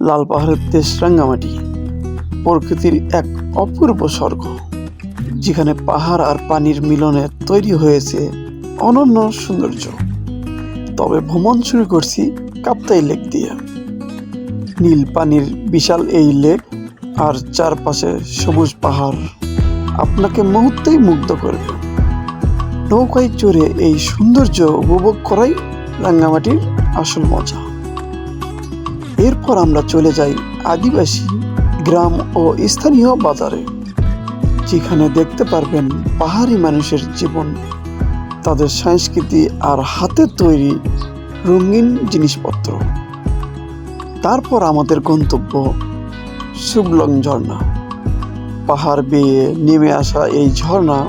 লাল পাহাড়ের দেশ রাঙ্গামাটি প্রকৃতির এক অপূর্ব স্বর্গ, যেখানে পাহাড় আর পানির মিলনে তৈরি হয়েছে অনন্য সৌন্দর্য। তবে ভ্রমণ শুরু করছি কাপ্তাই লেক দিয়ে। নীল পানির বিশাল এই লেক আর চারপাশে সবুজ পাহাড় আপনাকে মুহূর্তেই মুগ্ধ করবে। নৌকায় চড়ে এই সৌন্দর্য উপভোগ করাই রাঙ্গামাটির আসল মজা। এরপর আমরা চলে যাই আদিবাসী গ্রাম ও স্থানীয় বাজারে, যেখানে দেখতে পারবেন পাহাড়ি মানুষের জীবন, তাদের সংস্কৃতি আর হাতের তৈরি রঙিন জিনিসপত্র। তারপর আমাদের গন্তব্য সুবলং ঝর্ণা। পাহাড় বেয়ে নেমে আসা এই ঝর্ণা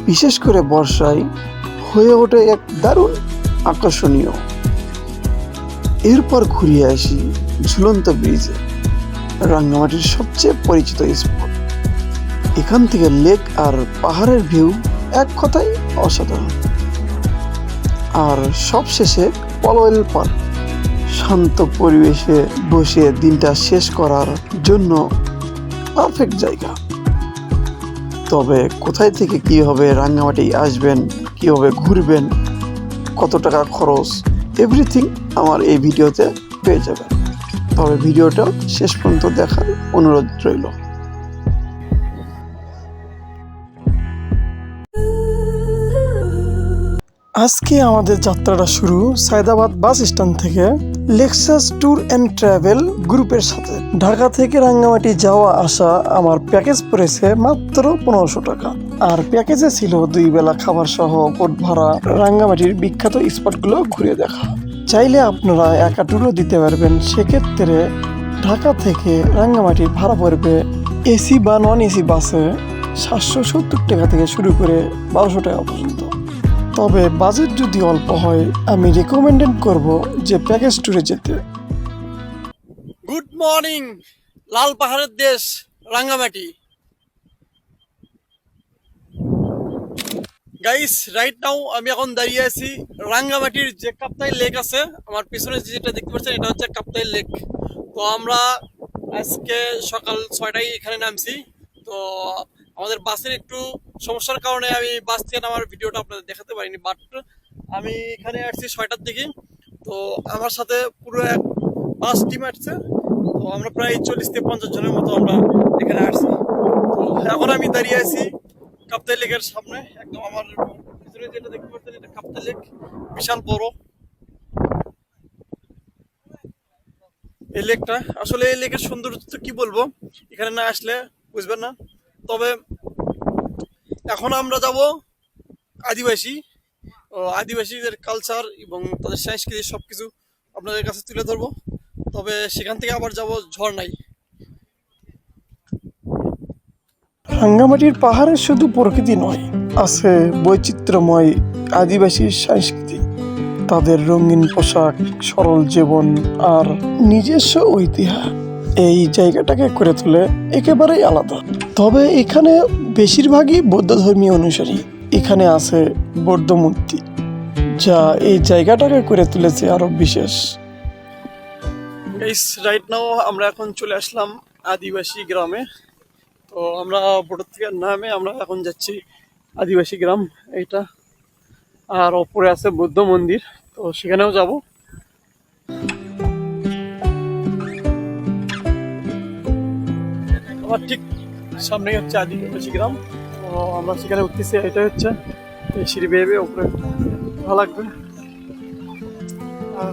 বিশেষ করে বর্ষায় হয়ে ওঠে এক দারুণ আকর্ষণীয়। এরপর ঘুরিয়ে আসি ঝুলন্ত ব্রিজে, রাঙ্গামাটির সবচেয়ে পরিচিত স্পট। এখান থেকে লেক আর পাহাড়ের ভিউ এক কথায় অসাধারণ। আর সবশেষে পলওয়েল পার্ক, শান্ত পরিবেশে বসে দিনটা শেষ করার জন্য পারফেক্ট জায়গা। তবে কোথায় থেকে কিভাবে রাঙ্গামাটি আসবেন, কিভাবে ঘুরবেন, কত টাকা খরচ, এভরিথিং আমার এই ভিডিওতে পেয়ে যাবেন। তবে ভিডিওটা শেষ পর্যন্ত দেখার অনুরোধ রইল। আজকে আমাদের যাত্রাটা শুরু সায়দাবাদ বাস স্ট্যান্ড থেকে লেক্সাস ট্যুর অ্যান্ড ট্রাভেল গ্রুপের সাথে। ঢাকা থেকে রাঙ্গামাটি যাওয়া আসা আমার প্যাকেজ পড়েছে মাত্র 1500 টাকা। আর প্যাকেজে ছিল 2 বেলা খাবার সহ বোট ভাড়া, রাঙ্গামাটির বিখ্যাত স্পটগুলো ঘুরে দেখা। চাইলে আপনারা একা ট্যুরও দিতে পারবেন। সেক্ষেত্রে ঢাকা থেকে রাঙ্গামাটির ভাড়া পড়বে এসি বা নন এসি বাসে 770 টাকা থেকে শুরু করে 1200 টাকা পর্যন্ত। তবে বাজেট যদি অল্প হয়, আমি রেকমেন্ডেড করব যে প্যাকেজ ট্যুরে যেতে। গুড মর্নিং, লাল পাহাড়ের দেশ রাঙ্গামাটি। গাইস, রাইট নাও আমি এখন দাঁড়িয়ে আছি রাঙ্গামাটির যে কাপ্তাই লেক আছে। আমার পিছনে যেটা দেখতে পাচ্ছেন এটা হচ্ছে কাপ্তাই লেক। তো আমরা আজকে সকাল 6টায় এখানে নামছি। তো আমাদের বাসের একটু সমস্যার কারণে আমি বাস থেকে নামার ভিডিওটা আপনাদের দেখাতে পারিনি, বাট আমি এখানে আসছি 6টার দিকে। তো আমার সাথে পুরো এক বাস টিম আসছে। তো আমরা প্রায় 40 থেকে 50 জনের মতো আমরা এখানে আসছি। তো এখন আমি দাঁড়িয়ে আছি কাপ্তাই লেকের সামনে। একদম আমার পিছনে যেটা দেখতে পাচ্ছেন এটা কাপ্তাই লেক, বিশাল বড় এই লেকটা। আসলে এই লেকের সৌন্দর্য কি বলবো, এখানে না আসলে বুঝবেন না। তবে এখন আমরা যাব আদিবাসীদের কালচার এবং তাদের সংস্কৃতি সবকিছু আপনাদের কাছে তুলে ধরবো। তবে সেখান থেকে আবার যাব ঝর্ণায়। রাঙ্গামাটির পাহাড়ে শুধু প্রকৃতি নয়, আছে বৈচিত্র্যময় আদিবাসী সংস্কৃতি। তাদের রঙিন পোশাক, সরল জীবন আর নিজস্ব ঐতিহ্য এই জায়গাটাকে করে তোলে একেবারেই আলাদা। তবে এখানে বেশিরভাগই বৌদ্ধ ধর্মীয় অনুসারী। এখানে আছে বৌদ্ধ মূর্তি, যা এই জায়গাটাকে করে তুলেছে আরো বিশেষ। রাইট নাও আমরা এখন চলে আসলাম আদিবাসী গ্রামে। তো আমরা বোটের থেকে নামে আমরা এখন যাচ্ছি আদিবাসী গ্রাম এইটা। আর ওপরে আছে বৌদ্ধ মন্দির, তো সেখানেও যাব। আমার ঠিক সামনেই হচ্ছে আদিবাসী গ্রাম। তো আমরা সেখানে উঠতেছি। এটা হচ্ছে এই সিঁড়ি বেয়ে বেয়ে উপরে, ভালো লাগবে। আর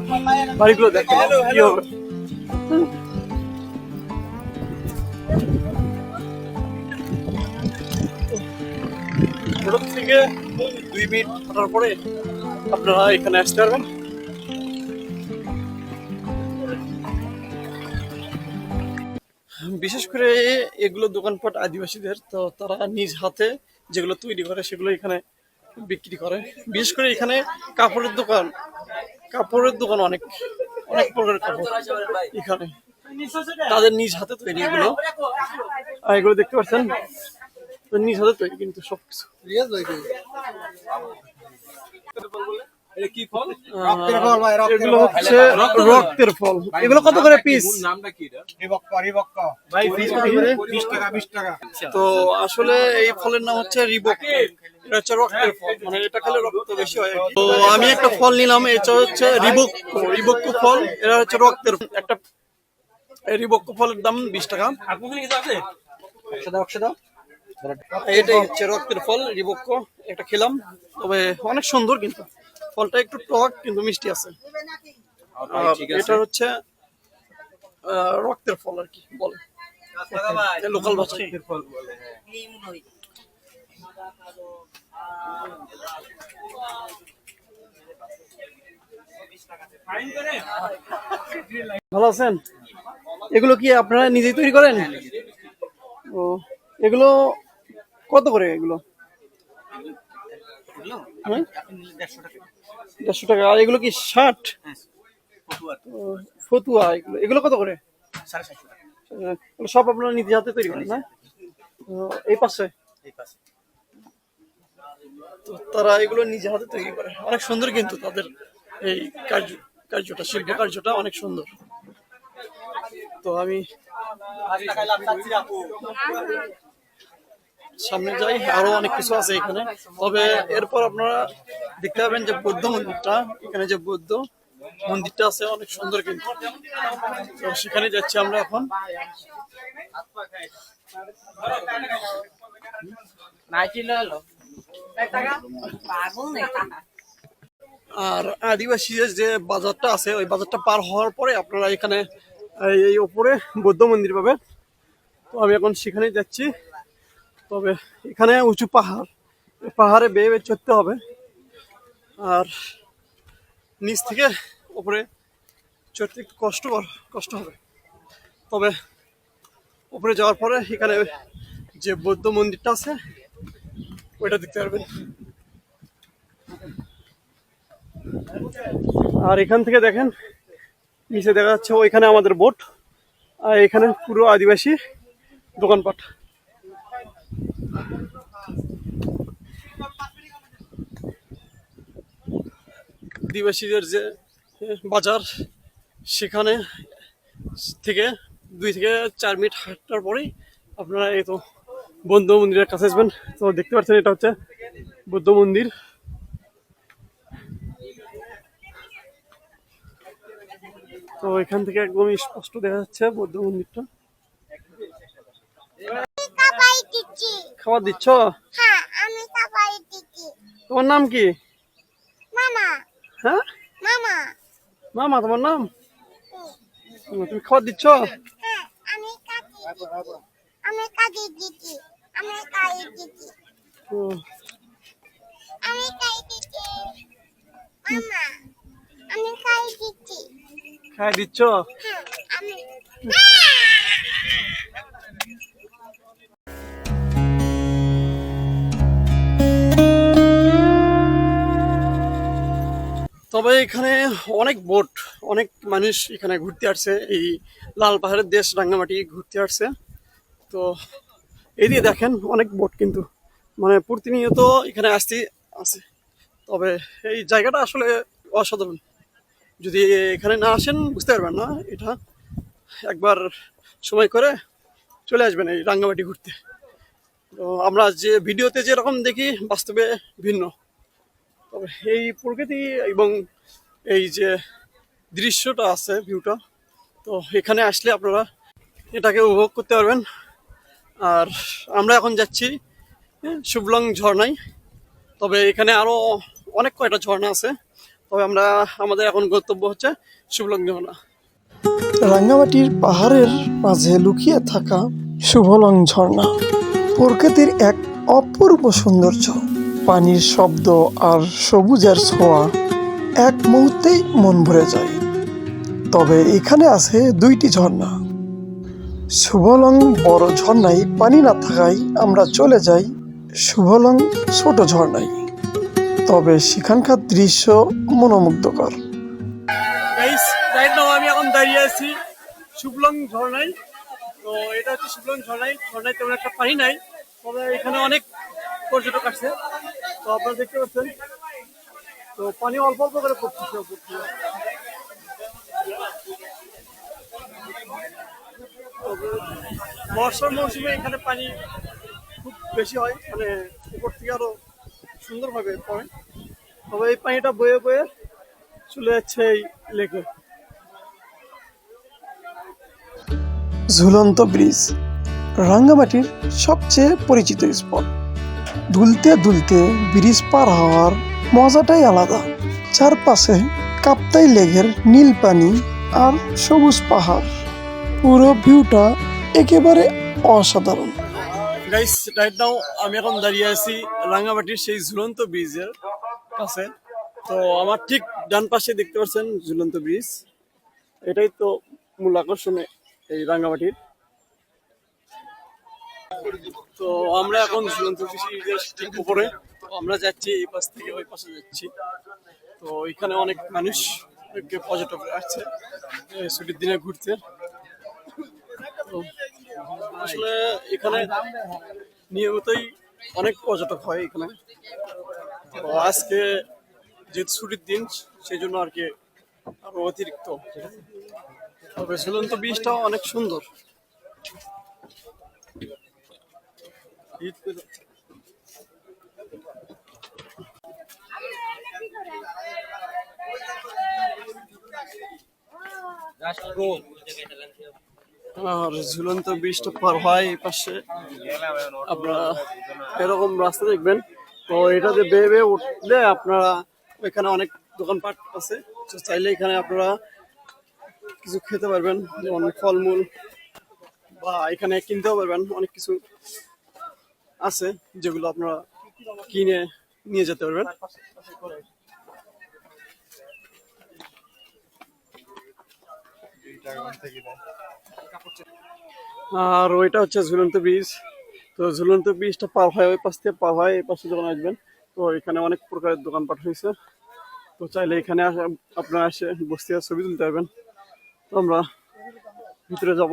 বাড়িগুলো দেখো কি হবে। থেকে 2 মিনিট হাঁটার পরে আপনারা এখানে আসতে পারবেন। বিশেষ করে এগুলো দোকানপাট আদিবাসীদের, তো তারা নিজ হাতে যেগুলো তৈরি করে সেগুলো এখানে বিক্রি করে। বিশেষ করে এখানে কাপড়ের দোকান অনেক অনেক প্রকারের কাপড় এখানে তাদের নিজ হাতে তৈরি। এগুলো দেখতে পাচ্ছেন নিজ হাতে তৈরি, কিন্তু সবকিছু এগুলো হচ্ছে রক্তের ফল। এগুলো কত করে পিস? তো আসলে এই ফলের নাম হচ্ছে রিবক। এটা হচ্ছে রক্তের ফল, মানে এটা খেলে রক্ত বেশি হয় আর কি। তো আমি একটা ফল নিলাম, এটা হচ্ছে রিবক। রিবক ফল, এটা হচ্ছে রক্তের একটা। রিবক ফলের দাম 20 টাকা। এটাই হচ্ছে রক্তের ফল রিবক। এটা খেলাম, তবে অনেক সুন্দর, কিন্তু ফলটা একটু টক কিন্তু মিষ্টি আছে। আর এটা হচ্ছে রক্তের ফল আর কি বলে লোকাল ভাষায়। ভালো আছেন? এগুলো কি আপনারা নিজেই তৈরি করেন? ও, এগুলো কত করে এগুলো? হ্যাঁ? 150 টাকা। আর এগুলো কি 60? ফতুয়া। এগুলো এগুলো কত করে? এগুলো সব আপনারা নিজে হাতে তৈরি করেন না? তো এই পাশে তো তারা এগুলো নিজে হাতে তৈরি করে, অনেক সুন্দর কিন্তু তাদের এই কার্যটা, শিল্প কার্যটা অনেক সুন্দর। তো আমি সামনে যাই, আরো অনেক কিছু আছে এখানে। তবে এরপর আপনারা দেখতে পাবেন যে বৌদ্ধ মন্দিরটা, এখানে যে বৌদ্ধ মন্দিরটা আছে অনেক সুন্দর কিন্তু। তো সেখানে যাচ্ছি আমরা এখন। আর আদিবাসীদের যে বাজারটা আছে, ওই বাজারটা পার হওয়ার পরে আপনারা এখানে এই ওপরে বৌদ্ধ মন্দির পাবেন। তো আমি এখন সেখানেই যাচ্ছি। তবে এখানে উঁচু পাহাড়, পাহাড়ে বেয়ে বেয়ে চড়তে হবে, আর নিচ থেকে উপরে চড়তে একটু কষ্ট হবে। তবে উপরে যাওয়ার পরে এখানে যে বৌদ্ধ মন্দিরটা আছে ওইটা দেখতে পারবেন। আর এখান থেকে দেখেন নিচে দেখা যাচ্ছে ওইখানে আমাদের বোট, আর এখানে পুরো আদিবাসী দোকানপাট। আদিবাসীদের যে বাজার, সেখানে থেকে 2 থেকে 4 মিনিট হাঁটার পরেই আপনারা এই তো বৌদ্ধ মন্দিরের কাছে আসবেন। তো দেখতে পাচ্ছেন এটা হচ্ছে বৌদ্ধ মন্দির। তো এখান থেকে একদমই স্পষ্ট দেখা যাচ্ছে বৌদ্ধ মন্দিরটা। খাবার দিচ্ছ? তোমার নাম কি? হ্যাঁ, মামা তোমার নাম? তুমি খাবার দিচ্ছ? ও, খাই দিচ্ছ? তবে এখানে অনেক বোট, অনেক মানুষ এখানে ঘুরতে আসছে, এই লাল পাহাড়ের দেশ রাঙ্গামাটি ঘুরতে আসছে। তো এদিকে দেখেন অনেক বোট কিন্তু, মানে প্রতিনিয়ত এখানে আসতে আছে। তবে এই জায়গাটা আসলে অসাধারণ, যদি এখানে না আসেন বুঝতে পারবেন না। এটা একবার সময় করে চলে আসবেন এই রাঙ্গামাটি ঘুরতে। তো আমরা যে ভিডিওতে যেরকম দেখি, বাস্তবে ভিন্ন। তবে এই প্রকৃতি এবং এই যে দৃশ্যটা আছে, ভিউটা, তো এখানে আসলে আপনারা এটাকে উপভোগ করতে পারবেন। আর আমরা এখন যাচ্ছি শুভলং ঝর্ণায়। তবে এখানে আরো অনেক কয়টা ঝর্ণা আছে, তবে আমাদের এখন গন্তব্য হচ্ছে শুভলং ঝর্ণা। রাঙ্গামাটির পাহাড়ের মাঝে লুকিয়ে থাকা শুভলং ঝর্ণা প্রকৃতির এক অপূর্ব সৌন্দর্য। পানির শব্দ আর সবুজের ছোঁয়া এক মুহূর্তেই মন ভরে যায়। তবে এখানে আছে 2টি ঝর্ণা। শুভলং বড় ঝর্ণায় পানি না থাকায় আমরা চলে যাই শুভলং ছোট ঝর্ণায়। তবে সেখানকার দৃশ্য মনোমুগ্ধকর। আমি এখন দাঁড়িয়ে আছি শুভলং ঝর্ণায়। তো এটা হচ্ছে শুভলং ঝর্ণায় তেমন একটা পানি নাই, তবে এখানে অনেক পর্যটক আসছে। তো আপনারা দেখতে পাচ্ছেন, তো তো পানি অল্প অল্প করে পড়তেছে উপর থেকে। তবে বর্ষার মৌসুমে এখানে পানি খুব বেশি হয়, মানে উপর থেকে আরো সুন্দরভাবে পড়ে। তবে এই পানিটা বয়ে বয়ে চলে যাচ্ছে এই লেকে। ঝুলন্ত ব্রিজ রাঙ্গামাটির সবচেয়ে পরিচিত স্পট। দুলতে দুলতে ব্রিজ পার হওয়ার মজাটাই আলাদা। চারপাশে কাপ্তাই লেকের নীল পানি আর সবুজ পাহাড়, পুরো ভিউটা একেবারে অসাধারণ। গাইস, রাইট নাও আমি এখন দাঁড়িয়ে আছি রাঙ্গামাটির সেই ঝুলন্ত ব্রিজের কাছে। তো আমার ঠিক ডান পাশে দেখতে পাচ্ছেন ঝুলন্ত ব্রিজ। এটাই তো মূল আকর্ষণ এই রাঙ্গামাটির। তো আমরা এখন ঝুলন্ত ব্রিজের ঠিক উপরে। তো আমরা যাচ্ছি এই পাশ থেকে ওই পাশে যাচ্ছি। তো এখানে অনেক মানুষ, অনেক পর্যটক আসছে ছুটির দিনে ঘুরতে। তো আসলে এখানে নিয়মিতই অনেক পর্যটক হয় এখানে। তো আজকে যেহেতু ছুটির দিন, সেই জন্য আর কি আরো অতিরিক্ত। তবে ঝুলন্ত ব্রিজটাও অনেক সুন্দর। আর ঝুলন্ত ব্রিজটা পার হয় এই পাশে আপনারা এরকম রাস্তা দেখবেন। তো এটাতে বেয়ে বেয়ে উঠলে আপনারা ওইখানে অনেক দোকানপাট আছে। তো চাইলে এখানে আপনারা কিছু খেতে পারবেন, যেমন ফলমূল, বা এখানে কিনতেও পারবেন। অনেক কিছু আছে যেগুলো আপনারা কিনে নিয়ে যেতে পারবেন। আর ওইটা হচ্ছে ঝুলন্ত ব্রিজ। তো ঝুলন্ত ব্রিজটা পার হয় ওই পাশ থেকে পার হয় এই পাশে যখন আসবেন, তো এখানে অনেক প্রকারের দোকানপাট হয়েছে। তো চাইলে এখানে আপনারা এসে বসতে ছবি তুলতে পারবেন। তো আমরা ভিতরে যাব।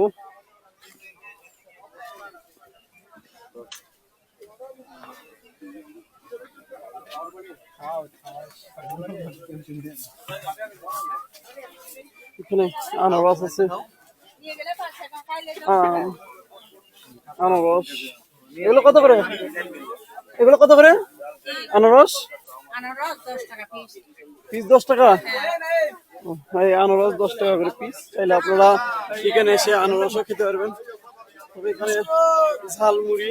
এখানে আনারস আছে, আম, আনারস। এগুলো কত করে? এগুলো কত করে আনারস? আনারস 10 টাকা পিস। পিস 10 টাকা? এই আনারস 10 টাকা করে পিস। চাইলে আপনারা এখানে এসে আনারসও খেতে পারবেন। তবে এখানে ঝালমুড়ি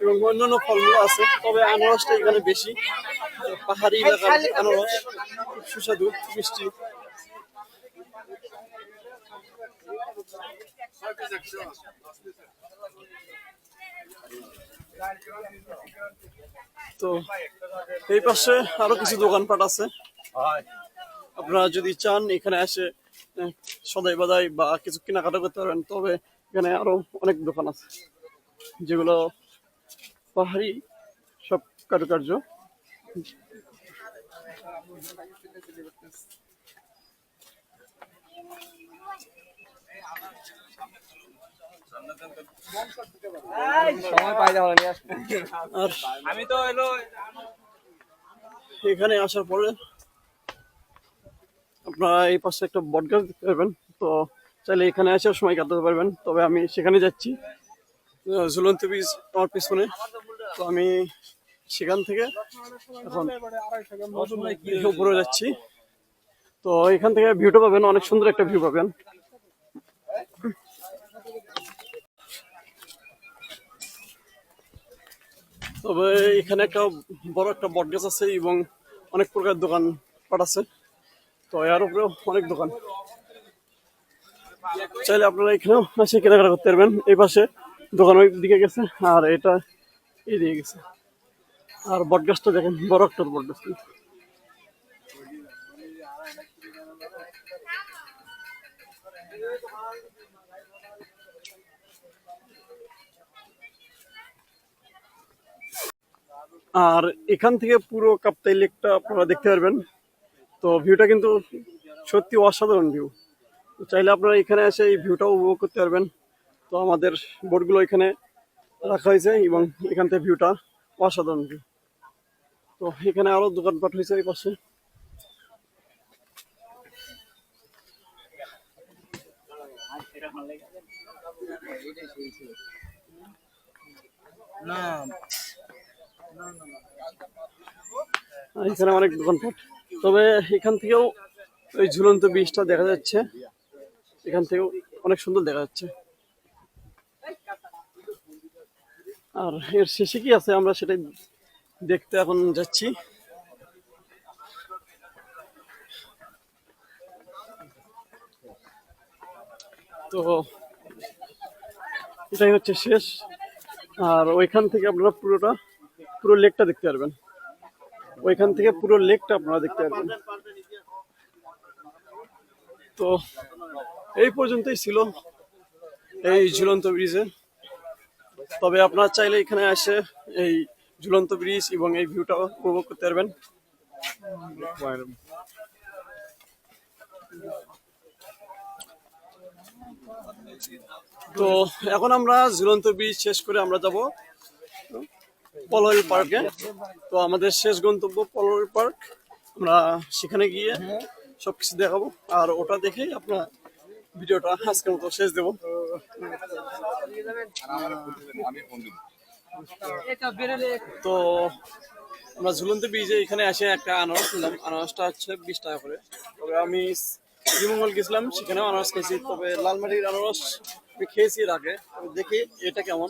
এবং অন্যান্য ফলমূল আছে। তবে আনারসটা এখানে বেশি। পাহাড়ি এলাকার আনারস খুব সুস্বাদু, মিষ্টি। তো এই পাশে আরো কিছু দোকানপাট আছে। আপনারা যদি চান এখানে এসে সদাই বাদাই বা কিছু কেনাকাটা করতে পারবেন। তবে এখানে আরো অনেক দোকান আছে যেগুলো পাহাড়ি সব কারুকার্য। আর আমি তো এলো এখানে আসার পরে আপনারা এই পাশে একটা বটগাছ দেখতে পারবেন। তো চাইলে এখানে আসার সময় কাটাতে পারবেন। তবে আমি সেখানে যাচ্ছি, ঝুলন্ত ব্রিজ আমার পিছনে। তো আমি সেখান থেকে এখন উপরে যাচ্ছি। তো এখান থেকে ভিউটা পাবেন, অনেক সুন্দর একটা ভিউ পাবেন। তবে এখানে একটা বড় একটা বটগাছ আছে এবং অনেক প্রকার দোকানপাট আছে। তো এর উপরেও অনেক দোকান। চাইলে আপনারা এখানেও এসে কেনাকাটা করতে পারবেন। এই পাশে দোকান ওই দিকে গেছে আর এটা এই দিকে গেছে। আর বটগাছটা দেখেন, বড় একটা বটগাছ। আর এখান থেকে পুরো কাপ্তাই লেকটা আপনারা দেখতে পারবেন। তো ভিউটা কিন্তু সত্যি অসাধারণ ভিউ। চাইলে আপনারা এখানে এসে এই ভিউটাও উপভোগ করতে পারবেন। তো আমাদের বোটগুলো এখানে রাখা হয়েছে এবং এখান থেকে ভিউটা অসাধারণ ভিউ। তো এখানে আরো দোকানপাট হয়েছে এই পাশে। এখানে অনেক দোকানপাট, তবে এখান থেকেও ওই ঝুলন্ত ব্রিজটা দেখা যাচ্ছে, এখান থেকেও অনেক সুন্দর দেখা যাচ্ছে। আর এর শেষে কি আছে আমরা সেটাই দেখতে এখন যাচ্ছি। তো এটাই হচ্ছে শেষ, আর ওইখান থেকে আপনারা পুরো লেকটা দেখতে পারবেন, ওইখান থেকে পুরো লেকটা আপনারা দেখতে পারবেন। তো এই পর্যন্তই ছিল এই ঝুলন্ত ব্রিজে। তবে আপনারা চাইলে এখানে এসে এই ঝুলন্ত ব্রিজ এবং এই ভিউটা উপভোগ করতে পারবেন। তো এখন আমরা ঝুলন্ত ব্রিজ শেষ করে আমরা যাব পলল পার্কে। তো আমাদের শেষ গন্তব্য পলল পার্ক, আমরা সেখানে গিয়ে সবকিছু দেখাবো, আর ওটা দেখেই আপনার ভিডিওটা আজকের মতো শেষ দেবো। তো আমরা ঝুলন্ত ব্রিজে এখানে এসে একটা আনারস নিলাম, আনারসটা হচ্ছে 20 টাকা করে। তবে আমি শ্রীমঙ্গল গেছিলাম, সেখানেও আনারস খেয়েছি, তবে লালমাটির আনারস আমি খেয়েছি এর আগে। দেখি এটা কেমন।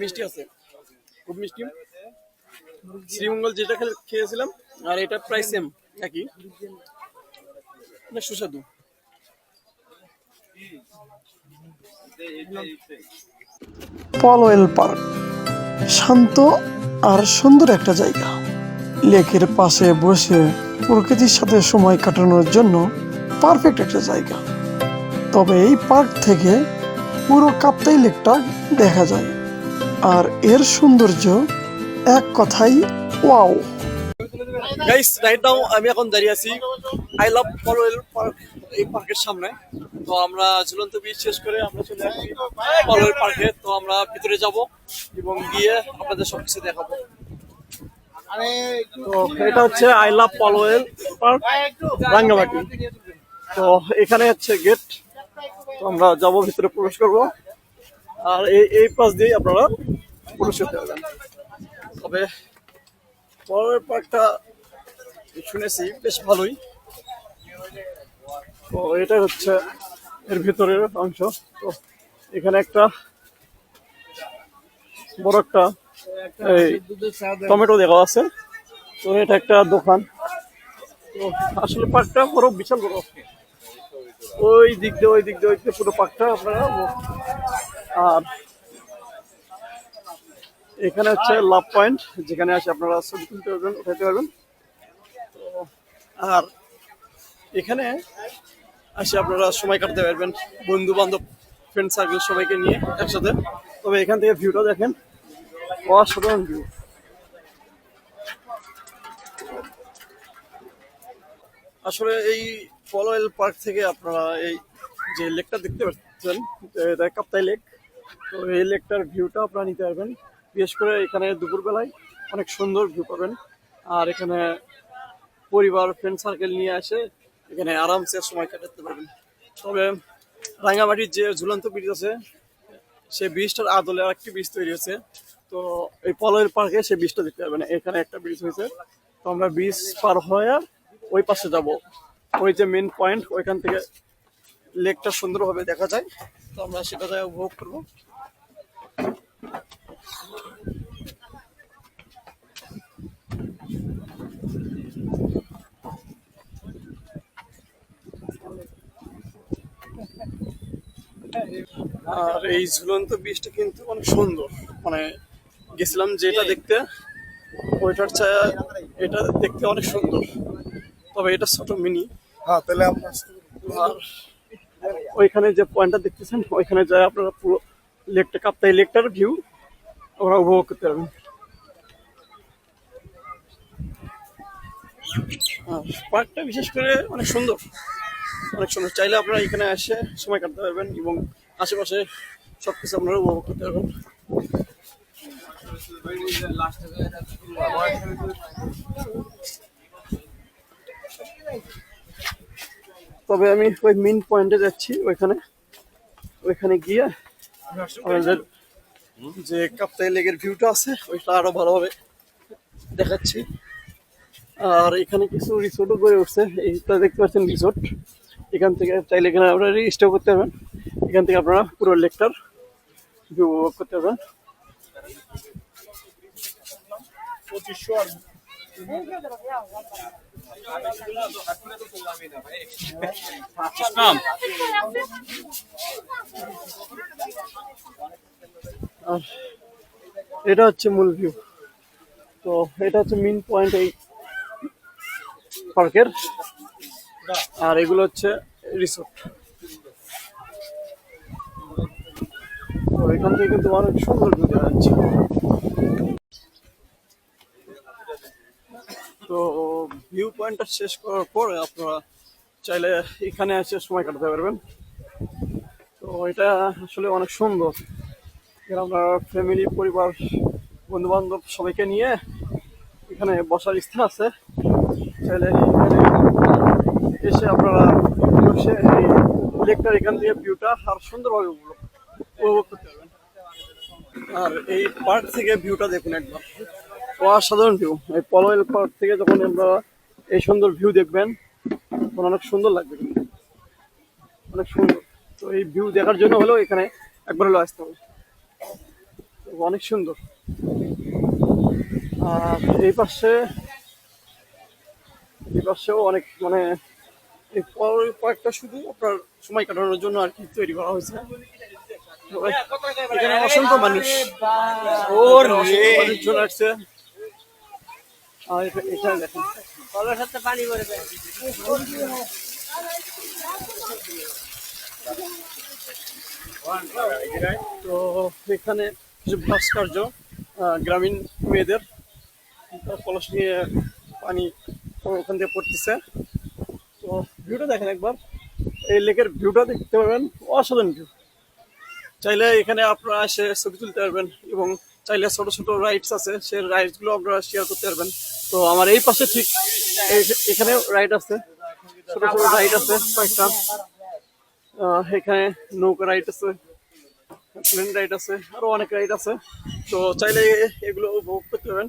মিষ্টি আছে, খুব মিষ্টি। শ্রীমঙ্গল যেটা খেয়েছিলাম আর এটা প্রায় সেম, একই, সুস্বাদু। পলওয়েল পার্ক শান্ত আর সুন্দর একটা জায়গা। লেকের পাশে বসে প্রকৃতির সাথে সময় কাটানোর জন্য পারফেক্ট একটা জায়গা। তবে এই পার্ক থেকে পুরো কাপ্তাই লেকটা দেখা যায়, আর এর সৌন্দর্য এক কথাই ওয়াও। গাইস রাইট নাও আমি এখন দাঁড়িয়ে আছি আই লাভ পলওয়েল পার্ক, এই পার্কের সামনে। তো আমরা ঝুলন্ত ব্রিজ শেষ করে আমরা চলে আসছি পলওয়েল পার্কে। তো আমরা ভিতরে যাব এবং গিয়ে আপনাদের সবকিছু দেখাবো। তো এটা হচ্ছে I love Polwel park, Rangamati. তো এখানে হচ্ছে গেট, তো আমরা যাব, ভিতরে প্রবেশ করব, আর এই পাশ দিয়ে আপনারা প্রবেশ করতে পারবেন। তবে পলওয়েল পার্কটা শুনেছি বেশ ভালোই। তো এটা হচ্ছে এর ভিতরের অংশ। তো এখানে একটা বড় একটা এই টমেটো দেখা আছে। তো এটা একটা দোকান। তো আসলে পার্কটা বড়, বিশাল বড়। ওই দিক দিয়ে পুরো পার্কটা আপনারা। আর এখানে হচ্ছে লাভ পয়েন্ট, যেখানে আসে আপনারা ছবি তুলতে পারবেন, উঠাতে পারবেন। আর এখানে আসে আপনারা সময় কাটাতে পারবেন বন্ধু বান্ধব, ফ্রেন্ড সার্কেল সবাইকে নিয়ে একসাথে। তবে এখান থেকে ভিউটা দেখেন, অসাধারণ ভিউ। আসলে এই পলওয়েল পার্ক থেকে আপনারা এই যে লেকটা দেখতে পাচ্ছেন, এটা কাপ্তাই লেক। তো এই লেকটার ভিউটা আপনারা নিতে পারবেন। বিশেষ করে এখানে দুপুরবেলায় অনেক সুন্দর ভিউ পাবেন। আর এখানে পরিবার, ফ্রেন্ড সার্কেল নিয়ে আসে এখানে আরামসে সময় কাটাতে পারবেন। তবে রাঙ্গামাটির যে ঝুলন্ত ব্রিজ আছে, সেই ব্রিজটার আদলে আরেকটি ব্রিজ তৈরি হয়েছে। তো এই পলওয়েল পার্কে সেই ব্রিজটা দেখতে পারবেন। এখানে একটা ব্রিজ হয়েছে, তো আমরা ব্রিজ পার হয়ে ওই পাশে যাব। ওই যে মেন পয়েন্ট, ওইখান থেকে লেকটা সুন্দরভাবে দেখা যায়। তো আমরা সেটা যায় উপভোগ করবো। আর এই ঝুলন্ত ব্রিজটা কিন্তু অনেক সুন্দর, মানে গেছিলাম যেটা দেখতে, ওইটার ছায়া এটা দেখতে অনেক সুন্দর। তবে এটা ছোট মিনি। হ্যাঁ, তাহলে আর ওইখানে যে পয়েন্টটা দেখতেছেন, ওইখানে যায় আপনারা পুরো লেকটা, কাপ্তাই লেকটার ভিউ আপনারা উপভোগ করতে পারবেন। আর পার্কটা বিশেষ করে অনেক সুন্দর, অনেক সুন্দর। চাইলে আপনারা এখানে এসে সময় কাটাতে পারবেন এবং আশেপাশে সবকিছু আপনারা উপভোগ করতে পারবেন। তবে আমি ওই মেইন পয়েন্টে যাচ্ছি, ওইখানে গিয়ে আমাদের যে কাপ্তাই লেকের ভিউটা আছে ওইটা আরো ভালোভাবে দেখাচ্ছি। আর এখানে কিছু রিসোর্টও গড়ে উঠছে, এইটা দেখতে পাচ্ছেন রিসোর্ট। এখান থেকে চাইলে এখানে আপনারা স্টে করতে পারবেন, এখান থেকে আপনারা পুরো লেকটার ভিউ উপভোগ করতে পারবেন। আর এটা হচ্ছে মূল ভিউ। তো এটা হচ্ছে মেইন পয়েন্ট এই পার্কের, আর এগুলো হচ্ছে রিসোর্ট। তো এখান থেকে কিন্তু অনেক সুন্দর ভিউ দেখা যাচ্ছে। তো ভিউ পয়েন্টটা শেষ করার পরে আপনারা চাইলে এখানে এসে সময় কাটাতে পারবেন। তো এটা আসলে অনেক সুন্দর, এখানে আপনার ফ্যামিলি, পরিবার, বন্ধু বান্ধব সবাইকে নিয়ে এখানে বসার স্থান আছে। চাইলে এখানে এসে আপনারা বসে এই লেকটার এখান থেকে ভিউটা আর সুন্দরভাবে উপভোগ করতে পারবেন। আর এই পার্ক থেকে ভিউটা দেখুন একবার, অসাধারণ ভিউ। এই পলওয়েল পার্ক থেকে যখন আপনারা এই সুন্দর ভিউ দেখবেন তখন অনেক সুন্দর লাগবে, কিন্তু অনেক সুন্দর। তো এই ভিউ দেখার জন্য হলেও এখানে একবার হলেও আসতে হবে, অনেক সুন্দর। আর এই পাশেও অনেক মানে এই পার্কটা শুধু আপনার সময় কাটানোর জন্য আর কি তৈরি করা হয়েছে। এখানে অসংখ্য মানুষ মানুষজন আসছে। আর এখানে দেখেন তো এখানে কিছু ভাস্কর্য গ্রামীণ মেয়েদের কলস নিয়ে পানি ওখান থেকে পড়তেছে। তো ভিউটা দেখেন একবার, এই লেকের ভিউটা দেখতে পারবেন, অসাধারণ ভিউ। চাইলে এখানে আপনারা এসে ছবি তুলতে পারবেন এবং চাইলে ছোট ছোট রাইডস আছে, সেই রাইডস গুলো আপনারা শেয়ার করতে পারবেন। তো আমার এই পাশে ঠিক এখানে রাইড আছে, ছোট ছোট রাইড আছে কয়েকটা। এখানে নৌকা রাইড আছে, প্লেন রাইড আছে, আরো অনেক রাইড আছে। তো চাইলে এগুলো উপভোগ করতে পারবেন।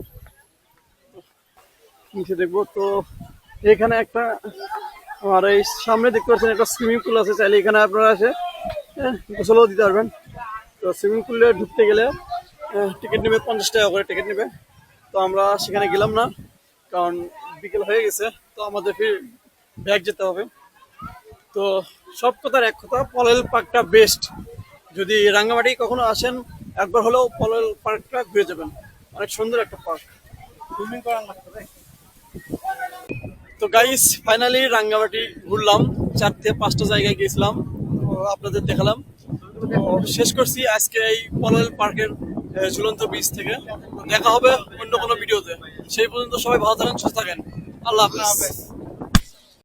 নিচে দেখবো তো এখানে একটা, আর এই সামনে দেখতে পাচ্ছেন একটা সুইমিং পুল আছে, চাইলে এখানে আপনারা এসে গোসলও দিতে পারবেন। তো সুইমিং পুলে ঢুকতে গেলে টিকিট নেবে 50 টাকা করে টিকিট নেবে। তো আমরা সেখানে গেলাম না, কারণ বিকেল হয়ে গেছে, তো আমাদের ফির ব্যাক যেতে হবে। তো সব কথার এক কথা, পলওয়েল পার্কটা বেস্ট। যদি রাঙ্গামাটি কখনো আসেন একবার হলেও পলওয়েল পার্কটা ঘুরে যাবেন, অনেক সুন্দর একটা পার্ক। তো গাইস ফাইনালি রাঙ্গামাটি ঘুরলাম, 4 থেকে 5টা জায়গায় গিয়েছিলাম, আপনাদের দেখালাম। তো শেষ করছি আজকে এই পলওয়েল পার্কের ঝুলন্ত ব্রিজ থেকে। দেখা হবে অন্য কোনো ভিডিওতে, সেই পর্যন্ত সবাই ভালো থাকেন, সুস্থ থাকেন, আল্লাহ হাফেজ।